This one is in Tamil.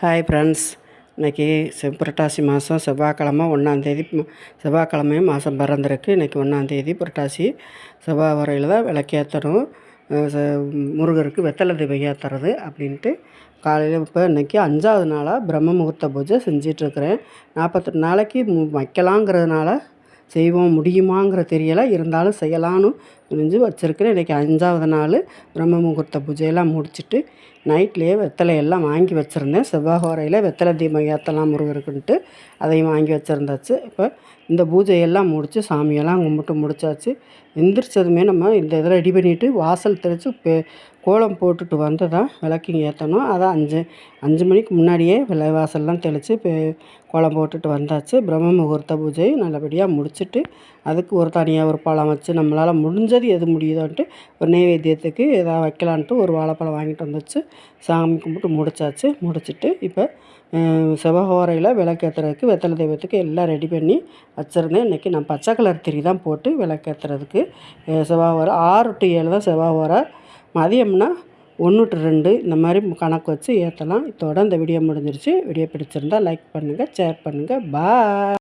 ஹாய் ஃப்ரெண்ட்ஸ், இன்றைக்கி புரட்டாசி மாதம் செவ்வாய்க்கிழமை 1ஆந்தேதி. செவ்வாய்க்கிழமையும் மாதம் பிறந்திருக்கு. இன்றைக்கி 1ஆந்தேதி புரட்டாசி. செவ்வாய் வரையில் தான் விளக்கேற்றணும். முருகருக்கு வெத்தலை தீபம் ஏற்றுறது அப்படின்ட்டு காலையில் இப்போ இன்றைக்கி 5ஆவது நாளாக பிரம்ம முகூர்த்த பூஜை செஞ்சிட்ருக்கிறேன். 48 நாளைக்கு வைக்கலாங்கிறதுனால செய்வோம் முடியுமாங்கிற தெரியலை, இருந்தாலும் செய்யலான்னு துணிஞ்சு வச்சுருக்கிறேன். இன்றைக்கி 5ஆவது நாள் பிரம்ம முகூர்த்த பூஜையெல்லாம் முடிச்சுட்டு நைட்லேயே வெத்தலையெல்லாம் வாங்கி வச்சுருந்தேன். செவ்வாய் ஹோரையில் வெத்தலை தீபம் ஏற்றலாம் முருகருக்குன்ட்டு அதையும் வாங்கி வச்சுருந்தாச்சு. இப்போ இந்த பூஜையெல்லாம் முடித்து சாமியெல்லாம் கும்பிட்டு முடித்தாச்சு. எந்திரிச்சதுமே நம்ம இந்த இதில் ரெடி பண்ணிவிட்டு வாசல் தெளித்து கோலம் போட்டுட்டு வந்து தான் விளக்கு ஏற்றணும். அதான் 5 மணிக்கு முன்னாடியே வாசல்லாம் தெளித்து கோலம் போட்டுட்டு வந்தாச்சு. பிரம்ம முகூர்த்த பூஜை நல்லபடியாக முடிச்சுட்டு அதுக்கு ஒரு தனியாக ஒரு பழம் வச்சு நம்மளால் முடிஞ்சது எது முடியுதோன்ட்டு ஒரு நெய்வேத்தியத்துக்கு எதாவது வைக்கலான்ட்டு ஒரு வாழைப்பழம் வாங்கிட்டு வந்துச்சு. சாமி கும்பிட்டு முடித்தாச்சு. முடிச்சுட்டு இப்போ செவ்வாய் விளக்கேற்றுறதுக்கு வெத்தலை தெய்வத்துக்கு எல்லாம் ரெடி பண்ணி வச்சுருந்தேன். இன்றைக்கி நான் பச்சை கலர் திரி தான் போட்டு விளக்கேற்றுறதுக்கு செவ்வாய் 6 to 7 தான் செவ்வாய். மதியம்னா 1 to 2 இந்த மாதிரி கணக்கு வச்சு ஏற்றலாம். இதோட இந்த வீடியோ முடிஞ்சிருச்சு. வீடியோ பிடிச்சிருந்தால் லைக் பண்ணுங்கள், ஷேர் பண்ணுங்கள். பாய்.